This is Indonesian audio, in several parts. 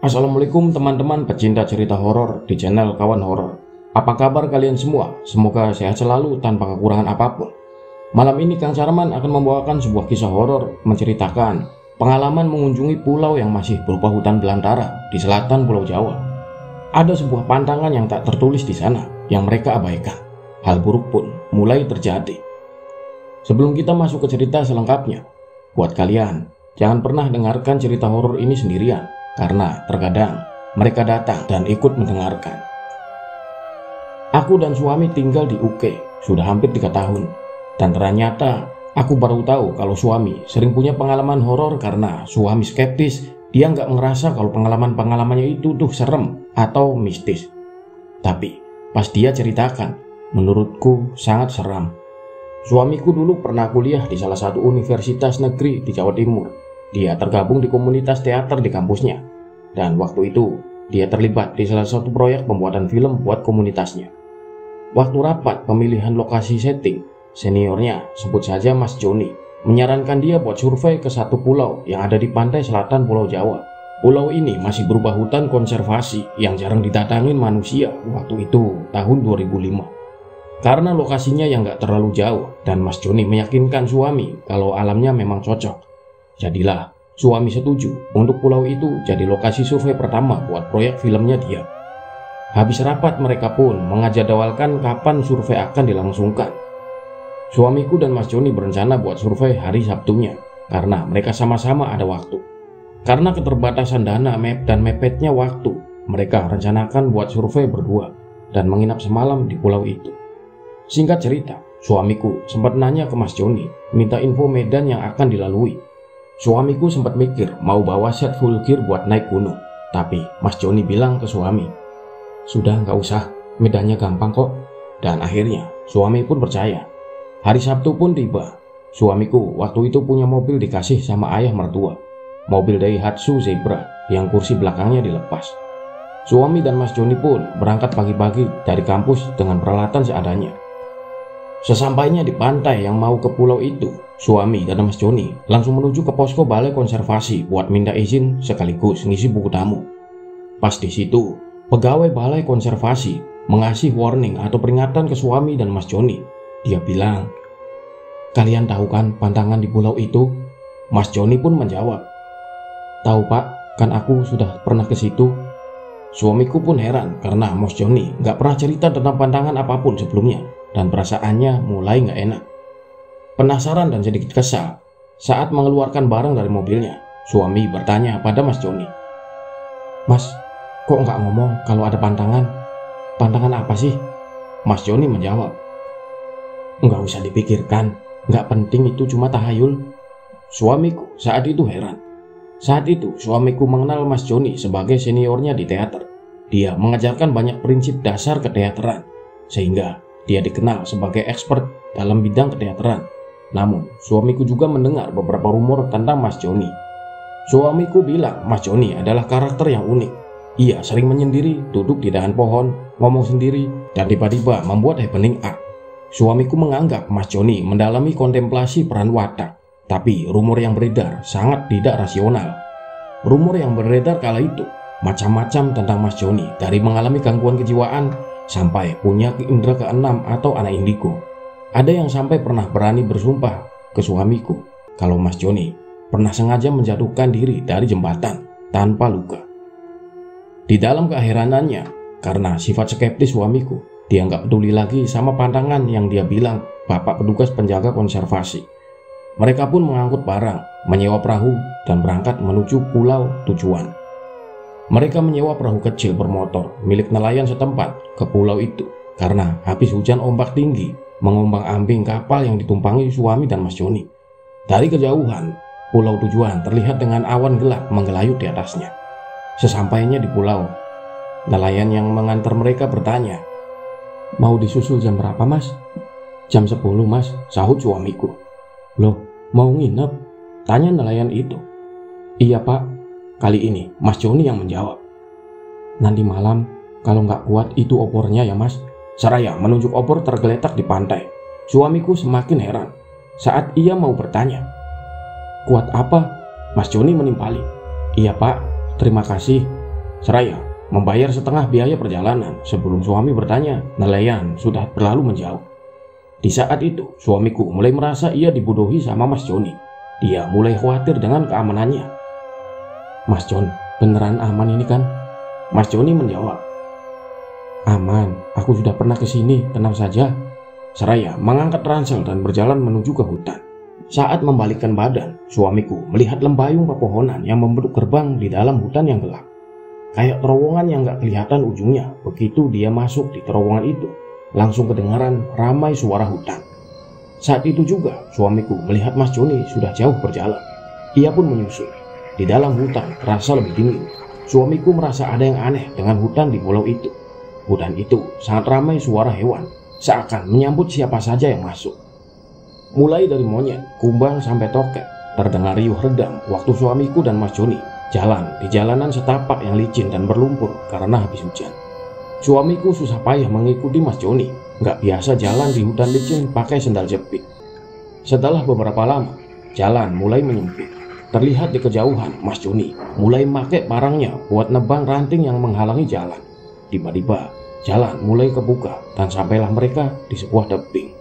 Assalamualaikum teman-teman pecinta cerita horor di channel Kawan Horor. Apa kabar kalian semua? Semoga sehat selalu tanpa kekurangan apapun. Malam ini Kang Sarman akan membawakan sebuah kisah horor menceritakan pengalaman mengunjungi pulau yang masih berupa hutan belantara di selatan Pulau Jawa. Ada sebuah pantangan yang tak tertulis di sana yang mereka abaikan. Hal buruk pun mulai terjadi. Sebelum kita masuk ke cerita selengkapnya, buat kalian jangan pernah dengarkan cerita horor ini sendirian, karena terkadang mereka datang dan ikut mendengarkan. Aku dan suami tinggal di UK sudah hampir 3 tahun, dan ternyata aku baru tahu kalau suami sering punya pengalaman horor karena suami skeptis. Dia nggak ngerasa kalau pengalaman-pengalamannya itu tuh serem atau mistis. Tapi pas dia ceritakan, menurutku sangat seram. Suamiku dulu pernah kuliah di salah satu universitas negeri di Jawa Timur. Dia tergabung di komunitas teater di kampusnya, dan waktu itu dia terlibat di salah satu proyek pembuatan film buat komunitasnya. Waktu rapat pemilihan lokasi setting, seniornya, sebut saja Mas Joni, menyarankan dia buat survei ke satu pulau yang ada di pantai selatan Pulau Jawa. Pulau ini masih berupa hutan konservasi yang jarang didatangin manusia waktu itu tahun 2005. Karena lokasinya yang gak terlalu jauh dan Mas Joni meyakinkan suami kalau alamnya memang cocok, jadilah suami setuju untuk pulau itu jadi lokasi survei pertama buat proyek filmnya dia. Habis rapat mereka pun mengajadwalkan kapan survei akan dilangsungkan. Suamiku dan Mas Joni berencana buat survei hari Sabtunya karena mereka sama-sama ada waktu. Karena keterbatasan dana dan mepetnya waktu, mereka rencanakan buat survei berdua dan menginap semalam di pulau itu. Singkat cerita, suamiku sempat nanya ke Mas Joni, minta info medan yang akan dilalui. Suamiku sempat mikir mau bawa set full gear buat naik gunung, tapi Mas Joni bilang ke suami, "Sudah nggak usah, medannya gampang kok." Dan akhirnya suami pun percaya. Hari Sabtu pun tiba. Suamiku waktu itu punya mobil dikasih sama ayah mertua, mobil Daihatsu Zebra yang kursi belakangnya dilepas. Suami dan Mas Joni pun berangkat pagi-pagi dari kampus dengan peralatan seadanya. Sesampainya di pantai yang mau ke pulau itu, suami dan Mas Joni langsung menuju ke posko balai konservasi buat minta izin sekaligus ngisi buku tamu. Pas di situ, pegawai balai konservasi mengasih warning atau peringatan ke suami dan Mas Joni. Dia bilang, "Kalian tahu kan pantangan di pulau itu?" Mas Joni pun menjawab, "Tahu Pak, kan aku sudah pernah ke situ." Suamiku pun heran karena Mas Joni nggak pernah cerita tentang pantangan apapun sebelumnya, dan perasaannya mulai nggak enak. Penasaran dan sedikit kesal, saat mengeluarkan barang dari mobilnya, suami bertanya pada Mas Joni, "Mas, kok nggak ngomong kalau ada pantangan? Pantangan apa sih?" Mas Joni menjawab, "Nggak usah dipikirkan, nggak penting, itu cuma tahayul." Suamiku saat itu heran. Saat itu suamiku mengenal Mas Joni sebagai seniornya di teater. Dia mengajarkan banyak prinsip dasar keteateran, sehingga dia dikenal sebagai expert dalam bidang keteateran. Namun suamiku juga mendengar beberapa rumor tentang Mas Joni. Suamiku bilang Mas Joni adalah karakter yang unik. Ia sering menyendiri, duduk di dahan pohon, ngomong sendiri, dan tiba-tiba membuat happening act. Suamiku menganggap Mas Joni mendalami kontemplasi peran watak, tapi rumor yang beredar sangat tidak rasional. Rumor yang beredar kala itu macam-macam tentang Mas Joni, dari mengalami gangguan kejiwaan sampai punya indera keenam atau anak indigo. Ada yang sampai pernah berani bersumpah ke suamiku kalau Mas Joni pernah sengaja menjatuhkan diri dari jembatan tanpa luka. Di dalam keheranannya, karena sifat skeptis suamiku, dia nggak peduli lagi sama pantangan yang dia bilang bapak petugas penjaga konservasi. Mereka pun mengangkut barang, menyewa perahu, dan berangkat menuju pulau tujuan. Mereka menyewa perahu kecil bermotor milik nelayan setempat ke pulau itu karena habis hujan ombak tinggi mengombang-ambing kapal yang ditumpangi suami dan Mas Joni. Dari kejauhan, pulau tujuan terlihat dengan awan gelap menggelayut di atasnya. Sesampainya di pulau, nelayan yang mengantar mereka bertanya, "Mau disusul jam berapa Mas?" "Jam 10 Mas," sahut suamiku. "Loh, mau nginep?" tanya nelayan itu. "Iya Pak." Kali ini Mas Joni yang menjawab, "Nanti malam kalau nggak kuat itu opornya ya Mas." Seraya menunjuk opor tergeletak di pantai. Suamiku semakin heran saat ia mau bertanya, "Kuat apa?" Mas Joni menimpali, "Iya Pak, terima kasih. seraya membayar setengah biaya perjalanan sebelum suami bertanya, nelayan sudah berlalu menjauh. Di saat itu, suamiku mulai merasa ia dibodohi sama Mas Joni. Dia mulai khawatir dengan keamanannya. Mas Jon, beneran aman ini kan? Mas Joni menjawab, aman, aku sudah pernah ke sini, tenang saja. Seraya mengangkat ransel dan berjalan menuju ke hutan. Saat membalikkan badan, suamiku melihat lembayung pepohonan yang membentuk gerbang di dalam hutan yang gelap. Kayak terowongan yang gak kelihatan ujungnya. Begitu dia masuk di terowongan itu, langsung kedengaran ramai suara hutan. Saat itu juga suamiku melihat Mas Joni sudah jauh berjalan. Ia pun menyusul. Di dalam hutan terasa lebih dingin. Suamiku merasa ada yang aneh dengan hutan di pulau itu. Hutan itu sangat ramai suara hewan, seakan menyambut siapa saja yang masuk. Mulai dari monyet, kumbang sampai tokek, terdengar riuh redam waktu suamiku dan Mas Joni jalan di jalanan setapak yang licin dan berlumpur karena habis hujan. Suamiku susah payah mengikuti Mas Joni, nggak biasa jalan di hutan licin pakai sendal jepit. Setelah beberapa lama, jalan mulai menyempit. Terlihat di kejauhan Mas Joni mulai pakai parangnya buat nebang ranting yang menghalangi jalan. Tiba-tiba jalan mulai kebuka dan sampailah mereka di sebuah tebing.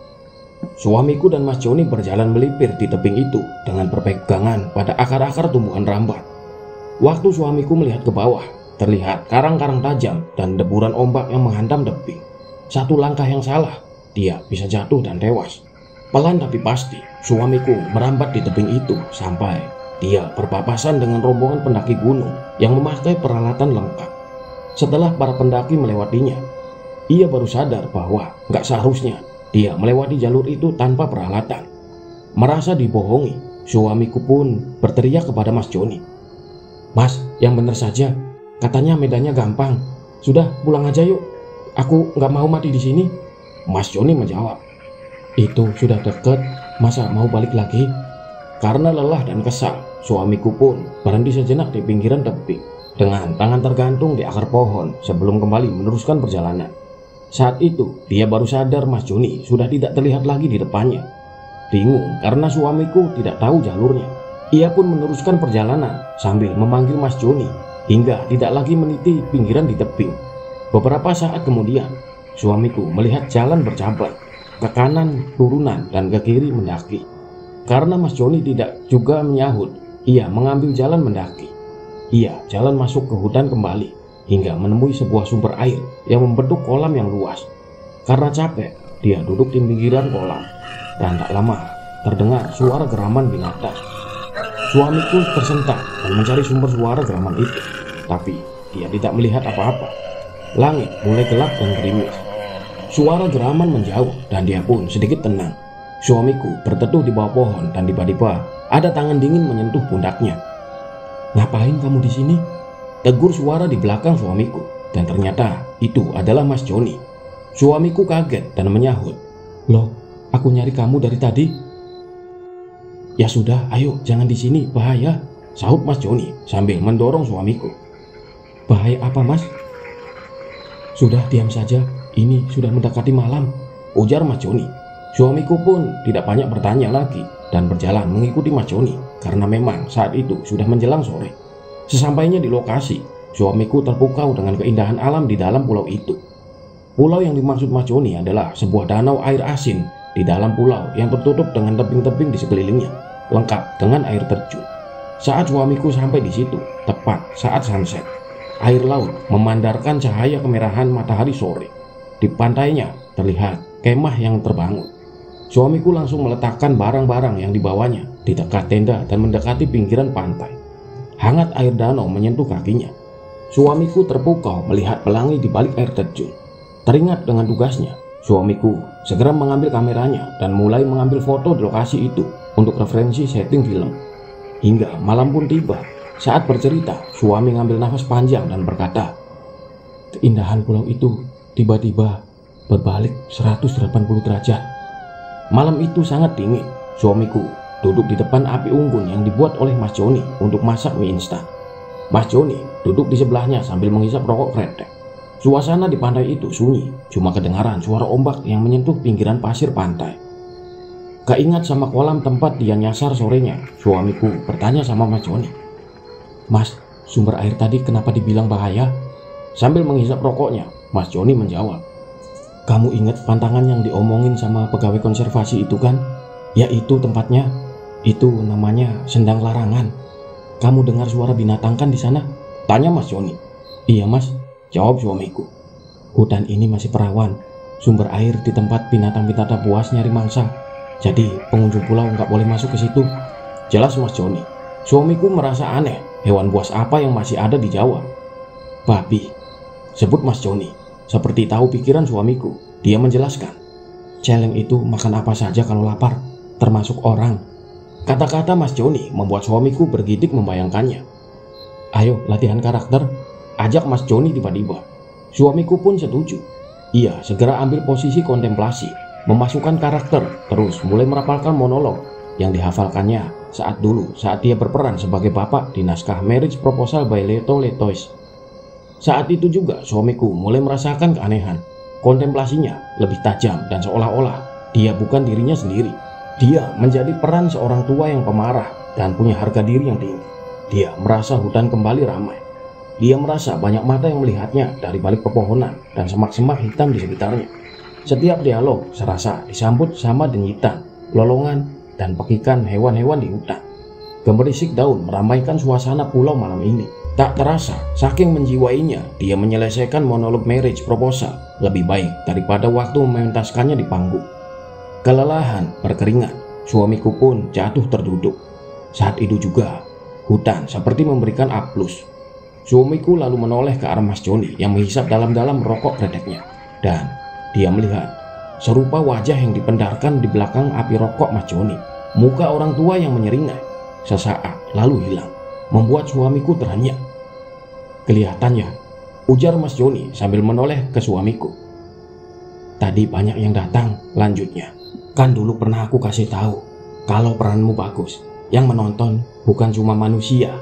Suamiku dan Mas Joni berjalan melipir di tebing itu dengan berpegangan pada akar-akar tumbuhan rambat. Waktu suamiku melihat ke bawah, terlihat karang-karang tajam dan deburan ombak yang menghantam tebing. Satu langkah yang salah, dia bisa jatuh dan tewas. Pelan tapi pasti, suamiku merambat di tebing itu sampai dia berpapasan dengan rombongan pendaki gunung yang memakai peralatan lengkap. Setelah para pendaki melewatinya, ia baru sadar bahwa gak seharusnya dia melewati jalur itu tanpa peralatan. Merasa dibohongi, suamiku pun berteriak kepada Mas Joni, Mas, yang benar saja, katanya medannya gampang. Sudah pulang aja yuk, aku gak mau mati di sini. Mas Joni menjawab, itu sudah dekat, masa mau balik lagi? Karena lelah dan kesal, suamiku pun berhenti sejenak di pinggiran tebing dengan tangan tergantung di akar pohon sebelum kembali meneruskan perjalanan. Saat itu dia baru sadar Mas Joni sudah tidak terlihat lagi di depannya. Bingung karena suamiku tidak tahu jalurnya, ia pun meneruskan perjalanan sambil memanggil Mas Joni hingga tidak lagi meniti pinggiran di tebing. Beberapa saat kemudian, suamiku melihat jalan bercabang, ke kanan turunan dan ke kiri mendaki. Karena Mas Joni tidak juga menyahut, ia mengambil jalan mendaki. Ia jalan masuk ke hutan kembali hingga menemui sebuah sumber air yang membentuk kolam yang luas. Karena capek, dia duduk di pinggiran kolam dan tak lama terdengar suara geraman binatang. Suamiku tersentak dan mencari sumber suara geraman itu, tapi dia tidak melihat apa-apa. Langit mulai gelap dan gerimis. Suara geraman menjauh dan dia pun sedikit tenang. Suamiku berteduh di bawah pohon dan tiba-tiba ada tangan dingin menyentuh pundaknya. Ngapain kamu di sini? Tegur suara di belakang suamiku, dan ternyata itu adalah Mas Joni. Suamiku kaget dan menyahut, loh, aku nyari kamu dari tadi. Ya sudah, ayo jangan di sini, bahaya, sahut Mas Joni sambil mendorong suamiku. Bahaya apa, Mas? Sudah diam saja, ini sudah mendekati malam, ujar Mas Joni. Suamiku pun tidak banyak bertanya lagi dan berjalan mengikuti Mas Joni karena memang saat itu sudah menjelang sore. Sesampainya di lokasi, suamiku terpukau dengan keindahan alam di dalam pulau itu. Pulau yang dimaksud Mas Joni adalah sebuah danau air asin di dalam pulau yang tertutup dengan tebing-tebing di sekelilingnya, lengkap dengan air terjun. Saat suamiku sampai di situ, tepat saat sunset, air laut memandarkan cahaya kemerahan matahari sore. Di pantainya terlihat kemah yang terbangun. Suamiku langsung meletakkan barang-barang yang dibawanya di dekat tenda dan mendekati pinggiran pantai. Hangat air danau menyentuh kakinya. Suamiku terpukau melihat pelangi di balik air terjun. Teringat dengan tugasnya, suamiku segera mengambil kameranya dan mulai mengambil foto di lokasi itu untuk referensi setting film. Hingga malam pun tiba. Saat bercerita, suami mengambil nafas panjang dan berkata, keindahan pulau itu tiba-tiba berbalik 180 derajat. Malam itu sangat dingin. Suamiku duduk di depan api unggun yang dibuat oleh Mas Joni untuk masak mie instan. Mas Joni duduk di sebelahnya sambil menghisap rokok kretek. Suasana di pantai itu sunyi, cuma kedengaran suara ombak yang menyentuh pinggiran pasir pantai. Keingat sama kolam tempat dia nyasar sorenya, suamiku bertanya sama Mas Joni, Mas, Sumber air tadi kenapa dibilang bahaya? Sambil menghisap rokoknya, Mas Joni menjawab. Kamu ingat pantangan yang diomongin sama pegawai konservasi itu kan? Ya itu tempatnya. Itu namanya Sendang Larangan. Kamu dengar suara binatang kan di sana? Tanya Mas Joni. Iya mas, jawab suamiku. Hutan ini masih perawan. Sumber air di tempat binatang-binatang buas nyari mangsa. Jadi pengunjung pulau nggak boleh masuk ke situ. Jelas Mas Joni. Suamiku merasa aneh. Hewan buas apa yang masih ada di Jawa? Babi, sebut Mas Joni. Seperti tahu pikiran suamiku, dia menjelaskan. Celeng itu makan apa saja kalau lapar, termasuk orang. Kata-kata Mas Joni membuat suamiku bergidik membayangkannya. Ayo latihan karakter, ajak Mas Joni tiba-tiba. Suamiku pun setuju. Ia segera ambil posisi kontemplasi, memasukkan karakter, terus mulai merapalkan monolog yang dihafalkannya saat dia berperan sebagai bapak di naskah Marriage Proposal by Leto Letois. Saat itu juga suamiku mulai merasakan keanehan. Kontemplasinya lebih tajam dan seolah-olah dia bukan dirinya sendiri. Dia menjadi peran seorang tua yang pemarah dan punya harga diri yang tinggi. Dia merasa hutan kembali ramai. Dia merasa banyak mata yang melihatnya dari balik pepohonan dan semak-semak hitam di sekitarnya. Setiap dialog serasa disambut sama denyitan, lolongan, dan pekikan hewan-hewan di hutan. Gemerisik daun meramaikan suasana pulau malam ini. Tak terasa, saking menjiwainya, dia menyelesaikan monolog marriage proposal lebih baik daripada waktu mementaskannya di panggung. Kelelahan, berkeringat, suamiku pun jatuh terduduk. Saat itu juga, hutan seperti memberikan aplus. Suamiku lalu menoleh ke arah Mas Joni yang menghisap dalam-dalam rokok kredeknya. Dan dia melihat serupa wajah yang dipendarkan di belakang api rokok Mas Joni. Muka orang tua yang menyeringai, sesaat lalu hilang, membuat suamiku terhenyak. Kelihatannya, ujar Mas Joni sambil menoleh ke suamiku. Tadi banyak yang datang, lanjutnya. Kan dulu pernah aku kasih tahu kalau peranmu bagus. Yang menonton bukan cuma manusia.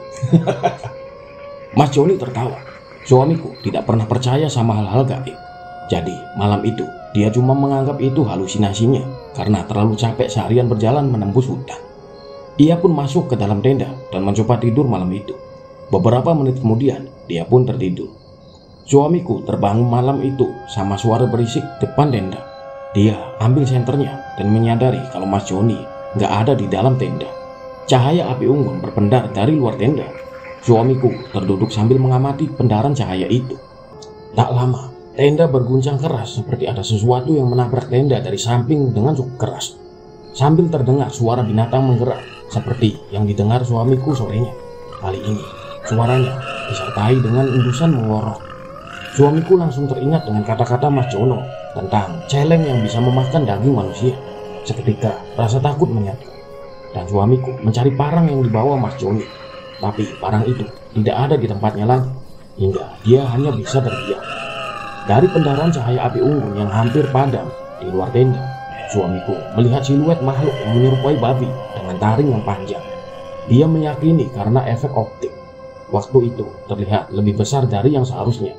Mas Joni tertawa. Suamiku tidak pernah percaya sama hal-hal gaib. Jadi malam itu dia cuma menganggap itu halusinasinya karena terlalu capek seharian berjalan menembus hutan. Ia pun masuk ke dalam tenda dan mencoba tidur malam itu. Beberapa menit kemudian, dia pun tertidur. Suamiku terbangun malam itu sama suara berisik depan tenda. Dia ambil senternya dan menyadari kalau Mas Joni nggak ada di dalam tenda. Cahaya api unggun berpendar dari luar tenda. Suamiku terduduk sambil mengamati pendaran cahaya itu. Tak lama, tenda berguncang keras seperti ada sesuatu yang menabrak tenda dari samping dengan cukup keras. Sambil terdengar suara binatang menggerak seperti yang didengar suamiku sorenya. Kali ini suaranya disertai dengan endusan mengorok. Suamiku langsung teringat dengan kata-kata Mas Jono tentang celeng yang bisa memakan daging manusia. Seketika rasa takut menyatu dan suamiku mencari parang yang dibawa Mas Joni. Tapi parang itu tidak ada di tempatnya lagi hingga dia hanya bisa terdiam. Dari pendaran cahaya api unggun yang hampir padam di luar tenda, suamiku melihat siluet makhluk yang menyerupai babi dengan taring yang panjang. Dia meyakini karena efek optik. Waktu itu terlihat lebih besar dari yang seharusnya.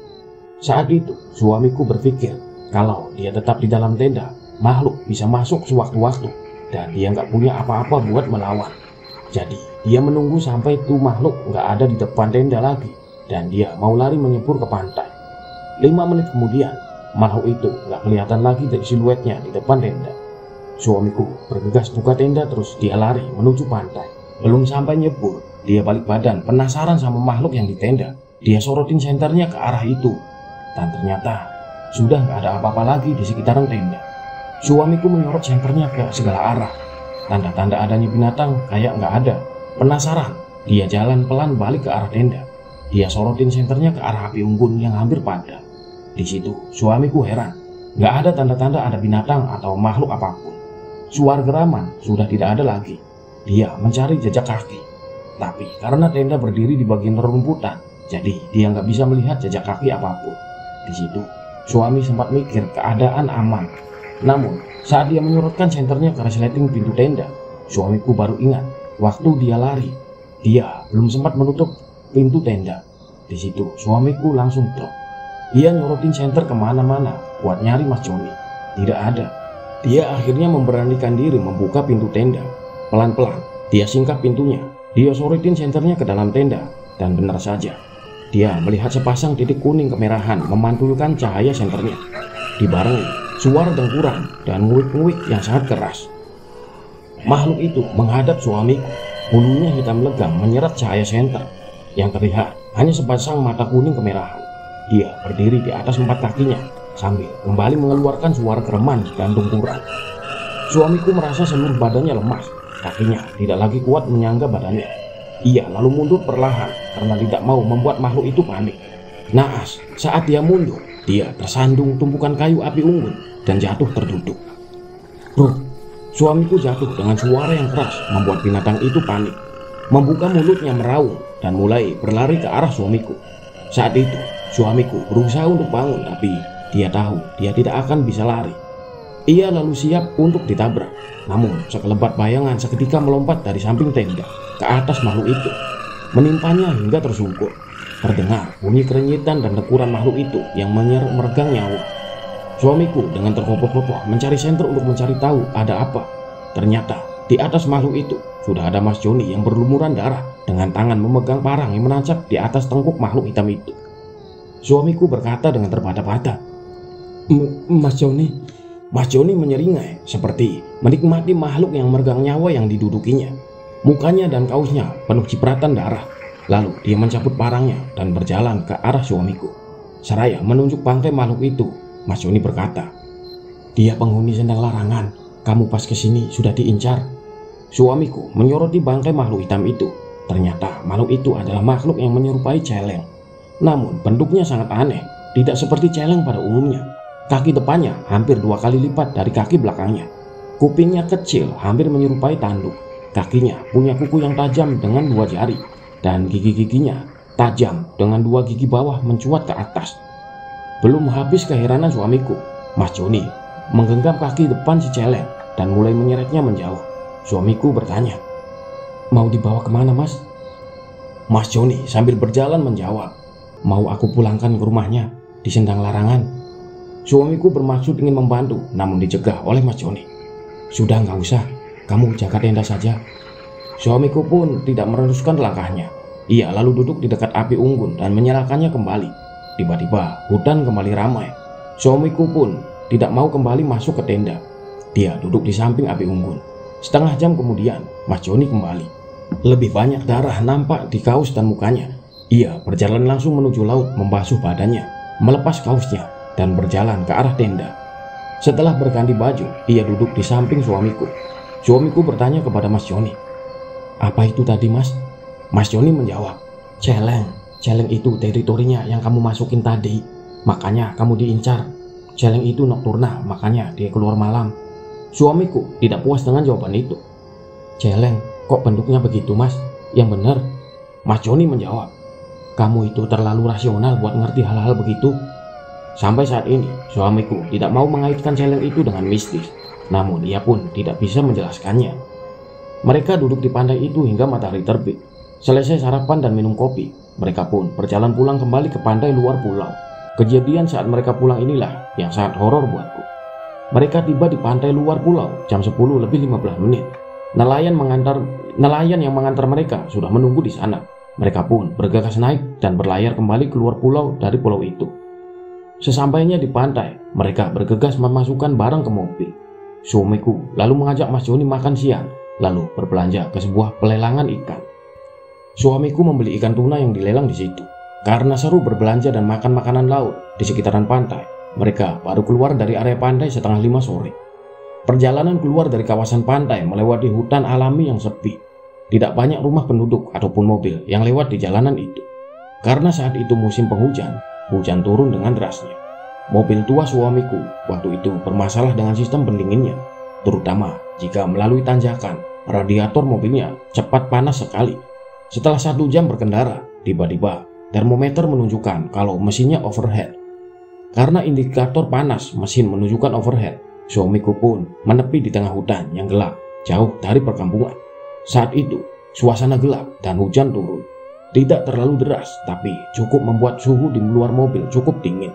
Saat itu suamiku berpikir kalau dia tetap di dalam tenda, makhluk bisa masuk sewaktu-waktu dan dia nggak punya apa-apa buat melawan. Jadi dia menunggu sampai tuh makhluk nggak ada di depan tenda lagi dan dia mau lari menyebur ke pantai. 5 menit kemudian, makhluk itu nggak kelihatan lagi dari siluetnya di depan tenda. Suamiku bergegas buka tenda terus dia lari menuju pantai. Belum sampai nyebur, dia balik badan penasaran sama makhluk yang di tenda. Dia sorotin senternya ke arah itu. Dan ternyata sudah nggak ada apa-apa lagi di sekitaran tenda. Suamiku menyorot senternya ke segala arah. Tanda-tanda adanya binatang kayak nggak ada. Penasaran, dia jalan pelan balik ke arah tenda. Dia sorotin senternya ke arah api unggun yang hampir padam. Di situ suamiku heran. Nggak ada tanda-tanda ada binatang atau makhluk apapun. Suar geraman sudah tidak ada lagi. Dia mencari jejak kaki. Tapi karena tenda berdiri di bagian rerumputan, jadi dia nggak bisa melihat jejak kaki apapun. Di situ, suami sempat mikir keadaan aman. Namun, saat dia menyorotkan senternya ke resleting pintu tenda, suamiku baru ingat waktu dia lari. Dia belum sempat menutup pintu tenda. Di situ, suamiku langsung drop. Dia nyorotin senter kemana-mana buat nyari Mas Joni. Tidak ada. Dia akhirnya memberanikan diri membuka pintu tenda. Pelan-pelan, dia singkap pintunya. Dia sorotin senternya ke dalam tenda. Dan benar saja, dia melihat sepasang titik kuning kemerahan memantulkan cahaya senternya, dibarengi suara dengkuran dan nguik-nguik yang sangat keras. Makhluk itu menghadap suamiku. Bulunya hitam legam menyeret cahaya senter. Yang terlihat hanya sepasang mata kuning kemerahan. Dia berdiri di atas 4 kakinya sambil kembali mengeluarkan suara kereman dan dengkuran. Suamiku merasa seluruh badannya lemas. Kakinya tidak lagi kuat menyangga badannya. Ia lalu mundur perlahan karena tidak mau membuat makhluk itu panik. Naas, saat dia mundur, dia tersandung tumpukan kayu api unggun dan jatuh terduduk. Bro, suamiku jatuh dengan suara yang keras membuat binatang itu panik. Membuka mulutnya meraung dan mulai berlari ke arah suamiku. Saat itu, suamiku berusaha untuk bangun tapi dia tahu dia tidak akan bisa lari. Ia lalu siap untuk ditabrak. Namun, sekelebat bayangan seketika melompat dari samping tenda ke atas makhluk itu, menimpanya hingga tersungkur. Terdengar bunyi kerenyitan dan dekuran makhluk itu yang meregang nyawa. Suamiku dengan terkopoh-kopoh mencari senter untuk mencari tahu ada apa. Ternyata di atas makhluk itu sudah ada Mas Joni yang berlumuran darah dengan tangan memegang parang yang menancap di atas tengkuk makhluk hitam itu. Suamiku berkata dengan terbata-bata, Mas Joni. Mas Joni menyeringai seperti menikmati makhluk yang meregang nyawa yang didudukinya. Mukanya dan kausnya penuh cipratan darah. Lalu dia mencabut parangnya dan berjalan ke arah suamiku. Seraya menunjuk bangkai makhluk itu, Mas Joni berkata, dia penghuni sendang larangan. Kamu pas kesini sudah diincar. Suamiku menyoroti bangkai makhluk hitam itu. Ternyata makhluk itu adalah makhluk yang menyerupai celeng. Namun bentuknya sangat aneh, tidak seperti celeng pada umumnya. Kaki depannya hampir 2 kali lipat dari kaki belakangnya. Kupingnya kecil, hampir menyerupai tanduk. Kakinya punya kuku yang tajam dengan 2 jari. Dan gigi-giginya tajam dengan 2 gigi bawah mencuat ke atas. Belum habis keheranan suamiku, Mas Joni menggenggam kaki depan si celeng dan mulai menyeretnya menjauh. Suamiku bertanya, mau dibawa kemana Mas? Mas Joni sambil berjalan menjawab, mau aku pulangkan ke rumahnya di Sendang Larangan. Suamiku bermaksud ingin membantu, namun dicegah oleh Mas Joni. Sudah nggak usah, kamu jaga tenda saja. Suamiku pun tidak meneruskan langkahnya. Ia lalu duduk di dekat api unggun dan menyalakannya kembali. Tiba-tiba hutan kembali ramai. Suamiku pun tidak mau kembali masuk ke tenda. Dia duduk di samping api unggun. Setengah jam kemudian, Mas Joni kembali. Lebih banyak darah nampak di kaus dan mukanya. Ia berjalan langsung menuju laut, membasuh badannya, melepas kausnya, dan berjalan ke arah tenda. Setelah berganti baju, ia duduk di samping suamiku. Suamiku bertanya kepada Mas Joni, apa itu tadi Mas? Mas Joni menjawab, celeng itu teritorinya yang kamu masukin tadi. Makanya kamu diincar. Celeng itu nokturnal, makanya dia keluar malam. Suamiku tidak puas dengan jawaban itu. Celeng, kok bentuknya begitu Mas? Yang benar. Mas Joni menjawab, kamu itu terlalu rasional buat ngerti hal-hal begitu. Sampai saat ini, suamiku tidak mau mengaitkan celeng itu dengan mistis. Namun ia pun tidak bisa menjelaskannya. Mereka duduk di pantai itu hingga matahari terbit. Selesai sarapan dan minum kopi, mereka pun berjalan pulang kembali ke pantai luar pulau. Kejadian saat mereka pulang inilah yang sangat horor buatku. Mereka tiba di pantai luar pulau jam 10 lebih 15 menit. Nelayan yang mengantar mereka sudah menunggu di sana. Mereka pun bergegas naik dan berlayar kembali keluar pulau dari pulau itu. Sesampainya di pantai, mereka bergegas memasukkan barang ke mobil. Suamiku lalu mengajak Mas Joni makan siang, lalu berbelanja ke sebuah pelelangan ikan. Suamiku membeli ikan tuna yang dilelang di situ. Karena seru berbelanja dan makan makanan laut di sekitaran pantai, mereka baru keluar dari area pantai setengah 5 sore. Perjalanan keluar dari kawasan pantai melewati hutan alami yang sepi. Tidak banyak rumah penduduk ataupun mobil yang lewat di jalanan itu. Karena saat itu musim penghujan, hujan turun dengan derasnya. Mobil tua suamiku waktu itu bermasalah dengan sistem pendinginnya, terutama jika melalui tanjakan. Radiator mobilnya cepat panas sekali. Setelah 1 jam berkendara, tiba-tiba termometer menunjukkan kalau mesinnya overheat. Karena indikator panas mesin menunjukkan overheat, suamiku pun menepi di tengah hutan yang gelap, jauh dari perkampungan. Saat itu, suasana gelap dan hujan turun. Tidak terlalu deras, tapi cukup membuat suhu di luar mobil cukup dingin.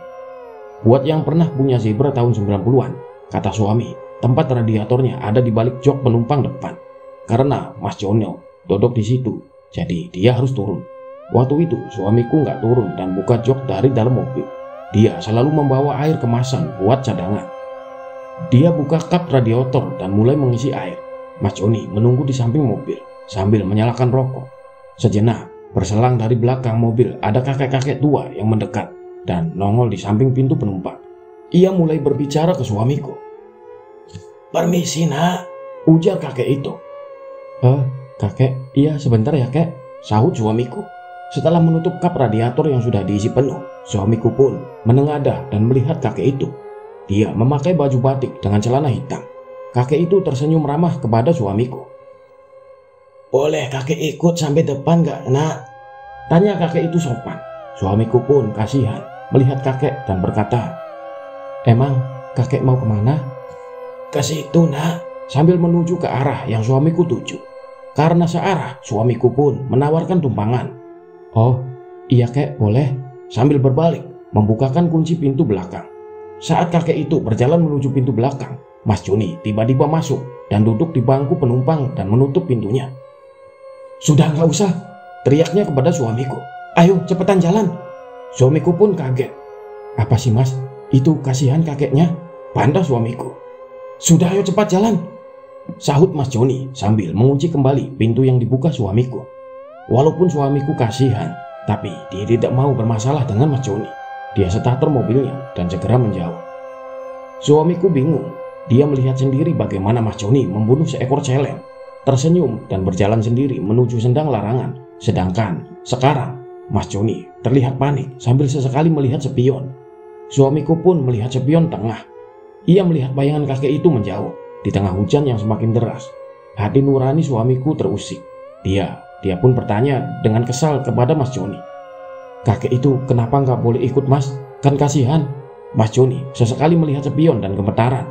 Buat yang pernah punya Zebra tahun 90-an, kata suami, tempat radiatornya ada di balik jok penumpang depan. Karena Mas Jono duduk di situ, jadi dia harus turun. Waktu itu suamiku nggak turun dan buka jok dari dalam mobil. Dia selalu membawa air kemasan buat cadangan. Dia buka kap radiator dan mulai mengisi air. Mas Joni menunggu di samping mobil sambil menyalakan rokok. Sejenak, berselang dari belakang mobil ada kakek-kakek tua yang mendekat dan nongol di samping pintu penumpang. Ia mulai berbicara ke suamiku. "Permisi nak," ujar kakek itu. Kakek, iya sebentar ya kek," sahut suamiku. Setelah menutup kap radiator yang sudah diisi penuh, suamiku pun menengadah dan melihat kakek itu. Dia memakai baju batik dengan celana hitam. Kakek itu tersenyum ramah kepada suamiku. "Boleh kakek ikut sampai depan gak nak?" tanya kakek itu sopan. Suamiku pun kasihan melihat kakek dan berkata, "Emang kakek mau kemana?" "Ke situ nak," sambil menuju ke arah yang suamiku tuju. Karena searah, suamiku pun menawarkan tumpangan. "Oh iya kek, boleh," sambil berbalik membukakan kunci pintu belakang. Saat kakek itu berjalan menuju pintu belakang, Mas Joni tiba-tiba masuk dan duduk di bangku penumpang dan menutup pintunya. "Sudah nggak usah," teriaknya kepada suamiku. "Ayo cepetan jalan." Suamiku pun kaget. "Apa sih mas? Itu kasihan kakeknya," bantah suamiku. "Sudah ayo cepat jalan," sahut Mas Joni sambil mengunci kembali pintu yang dibuka suamiku. Walaupun suamiku kasihan, tapi dia tidak mau bermasalah dengan Mas Joni. Dia starter mobilnya dan segera menjauh. Suamiku bingung. Dia melihat sendiri bagaimana Mas Joni membunuh seekor celeng, tersenyum dan berjalan sendiri menuju sendang larangan. Sedangkan sekarang Mas Joni terlihat panik sambil sesekali melihat spion. Suamiku pun melihat spion tengah. Ia melihat bayangan kakek itu menjauh di tengah hujan yang semakin deras. Hati nurani suamiku terusik. Dia pun bertanya dengan kesal kepada Mas Joni. "Kakek itu kenapa nggak boleh ikut mas? Kan kasihan." Mas Joni sesekali melihat spion dan gemetaran.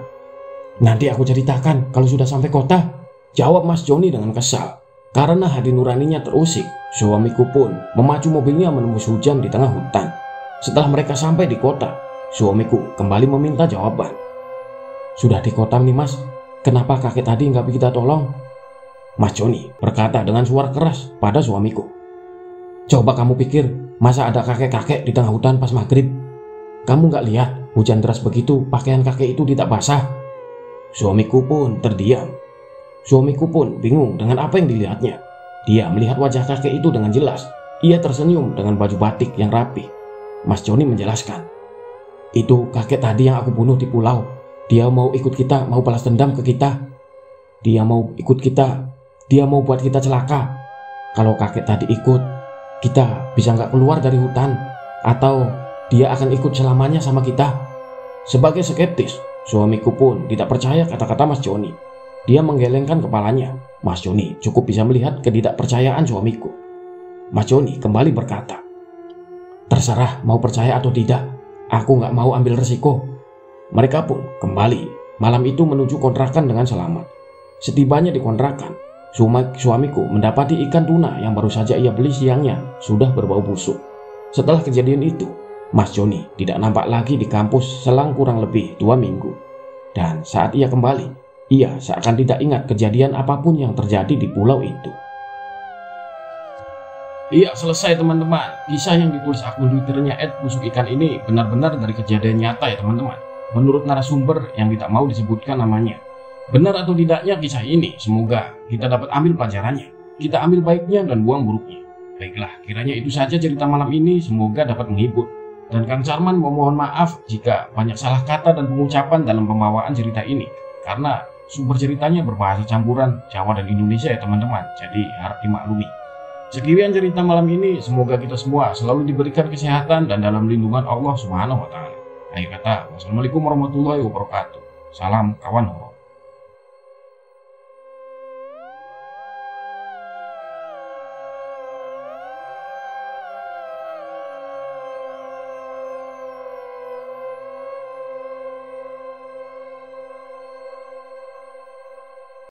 "Nanti aku ceritakan kalau sudah sampai kota," jawab Mas Joni dengan kesal. Karena hati nuraninya terusik, suamiku pun memacu mobilnya menembus hujan di tengah hutan. Setelah mereka sampai di kota, suamiku kembali meminta jawaban. "Sudah di kota nih mas, kenapa kakek tadi nggak kita tolong?" Mas Joni berkata dengan suara keras pada suamiku. "Coba kamu pikir, masa ada kakek-kakek di tengah hutan pas maghrib? Kamu nggak lihat hujan deras begitu pakaian kakek itu tidak basah?" Suamiku pun terdiam. Suamiku pun bingung dengan apa yang dilihatnya. Dia melihat wajah kakek itu dengan jelas. Ia tersenyum dengan baju batik yang rapi. Mas Joni menjelaskan, "Itu kakek tadi yang aku bunuh di pulau. Dia mau ikut kita, mau balas dendam ke kita. Dia mau ikut kita. Dia mau buat kita celaka. Kalau kakek tadi ikut, kita bisa nggak keluar dari hutan. Atau dia akan ikut selamanya sama kita." Sebagai skeptis, suamiku pun tidak percaya kata-kata Mas Joni. Dia menggelengkan kepalanya. Mas Joni cukup bisa melihat ketidakpercayaan suamiku. Mas Joni kembali berkata, "Terserah mau percaya atau tidak. Aku nggak mau ambil resiko." Mereka pun kembali malam itu menuju kontrakan dengan selamat. Setibanya di kontrakan, suamiku mendapati ikan tuna yang baru saja ia beli siangnya sudah berbau busuk. Setelah kejadian itu, Mas Joni tidak nampak lagi di kampus selang kurang lebih 2 minggu. Dan saat ia kembali, ia seakan tidak ingat kejadian apapun yang terjadi di pulau itu. Iya, selesai teman-teman. Kisah yang ditulis akun Twitternya @busukikan ini benar-benar dari kejadian nyata ya teman-teman. Menurut narasumber yang tidak mau disebutkan namanya. Benar atau tidaknya kisah ini, semoga kita dapat ambil pelajarannya. Kita ambil baiknya dan buang buruknya. Baiklah, kiranya itu saja cerita malam ini, semoga dapat menghibur. Dan Kang Sarman memohon maaf jika banyak salah kata dan pengucapan dalam pembawaan cerita ini. Karena sumber ceritanya berbahasa campuran Jawa dan Indonesia ya teman-teman, jadi harap dimaklumi. Sekian cerita malam ini, semoga kita semua selalu diberikan kesehatan dan dalam lindungan Allah Subhanahu wa Ta'ala. Akhir kata, wassalamualaikum warahmatullahi wabarakatuh. Salam kawan horor.